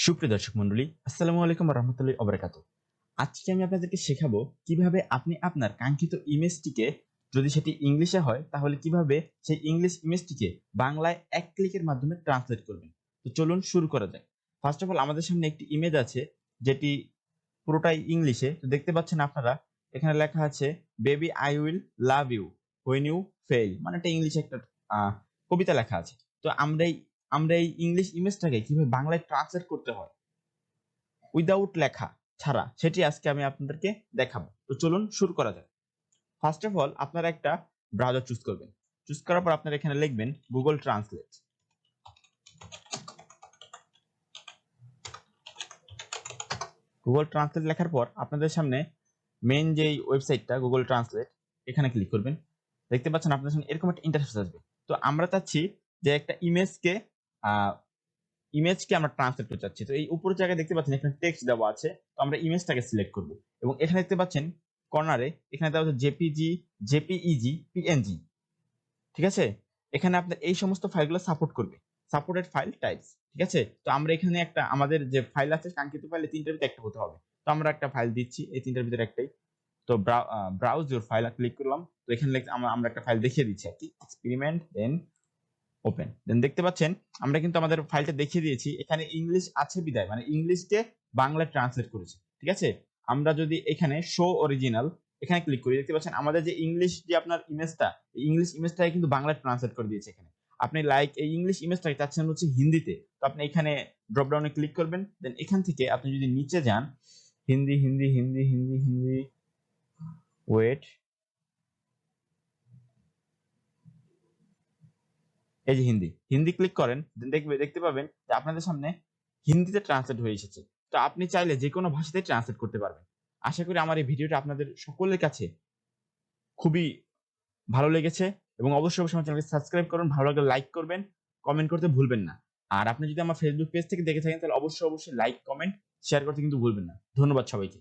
সুপ্রিয় দর্শক মন্ডলী, আসসালামু আলাইকুম ওয়া রাহমাতুল্লাহি ওয়া বারাকাতুহু। আজকে আমি আপনাদেরকে শেখাবো কিভাবে আপনি আপনার কাঙ্ক্ষিত ইমেজটিকে, যদি সেটি ইংলিশে হয় তাহলে কিভাবে সেই ইংলিশ ইমেজটিকে বাংলায় এক ক্লিকের মাধ্যমে ট্রান্সলেট করবেন। তো চলুন শুরু করা যাক। ফার্স্ট অফ অল আমাদের সামনে একটি ইমেজ আছে যেটি পুরোটাই ইংলিশে। তো দেখতে পাচ্ছেন আপনারা এখানে লেখা আছে baby I will love you when you fail, মানে এটা ইংলিশে একটা কবিতা লেখা আছে। তো আমরা এই ইংলিশ ইমেজটাকে কিভাবে বাংলায় ট্রান্সলেট করতে হয় উইদাউট লেখা ছাড়া, সেটি আজকে আমি আপনাদেরকে দেখাবো। তো চলুন শুরু করা যাক। ফার্স্ট অফ অল আপনারা একটা ব্রাউজার চুজ করবেন। চুজ করার পর আপনারা এখানে লিখবেন গুগল ট্রান্সলেট। গুগল ট্রান্সলেট লেখার পর আপনাদের সামনে মেইন যেই ওয়েবসাইটটা গুগল ট্রান্সলেট, এখানে ক্লিক করবেন। দেখতে পাচ্ছেন আপনাদের সামনে এরকম একটা ইন্টারফেস আসবে। তো আমরা চাচ্ছি যে একটা ইমেজকে আমরা ট্রান্সলেট করতে চাচ্ছি। তো এই উপরের জায়গায় দেখতে পাচ্ছেন এখানে টেক্সট দেওয়া আছে। তো আমরা ইমেজটাকে সিলেক্ট করব এবং এখানে দেখতে পাচ্ছেন কর্নারে এখানে দেওয়া আছে জেপিজি, জেপিইজি, পিএনজি। ঠিক আছে, এখানে আপনার এই সমস্ত ফাইলগুলো সাপোর্ট করবে, সাপোর্টেড ফাইল টাইপস। ঠিক আছে, তো আমরা এখানে একটা আমাদের যে ফাইল আছে কাঙ্ক্ষিত ফাইলে তিনটার ভিতরে একটা হতে হবে। তো আমরা একটা ফাইল দিচ্ছি, এই তিনটার ভিতরে একটাই। তো ব্রাউজ ইউর ফাইল ক্লিক করলাম। তো এখানে আমরা একটা ফাইল দেখিয়ে দিচ্ছি আর কি, এক্সপেরিমেন্ট দেন ওপেন। দেন দেখতে পাচ্ছেন আমরা কিন্তু আমাদের ফাইলটা দেখিয়ে দিয়েছি। এখানে ইংলিশ আছে বিদায়, মানে ইংলিশকে বাংলায় ট্রান্সলেট করেছি। ঠিক আছে, আমরা যদি এখানে শো অরিজিনাল এখানে ক্লিক করি, দেখতে পাচ্ছেন আমাদের যে ইংলিশ যে আপনার ইমেজটা, এই ইংলিশ ইমেজটাকে কিন্তু বাংলায় ট্রান্সলেট করে দিয়েছে এখানে। আপনি লাইক এই ইংলিশ ইমেজটাকে চাচ্ছেন হচ্ছে হিন্দিতে, তো আপনি এখানে ড্রপ ডাউনে ক্লিক করবেন। দেন এখান থেকে আপনি যদি নিচে যান, হিন্দি হিন্দি হিন্দি হিন্দি হিন্দি ওয়েট, এই যে হিন্দি হিন্দি ক্লিক করেন, দেন দেখতে পাবেন যে আপনাদের সামনে হিন্দিতে ট্রান্সলেট হয়ে এসেছে। তো আপনি চাইলে যে কোনো ভাষাতে ট্রান্সলেট করতে পারবেন। আশা করি আমার এই ভিডিওটা আপনাদের সকলের কাছে খুবই ভালো লেগেছে এবং অবশ্যই অবশ্যই আমার চ্যানেলকে সাবস্ক্রাইব করুন, ভালো লাগলে লাইক করবেন, কমেন্ট করতে ভুলবেন না। আর আপনি যদি আমার ফেসবুক পেজ থেকে দেখে থাকেন তাহলে অবশ্যই অবশ্যই লাইক, কমেন্ট, শেয়ার করতে কিন্তু ভুলবেন না। ধন্যবাদ সবাইকে।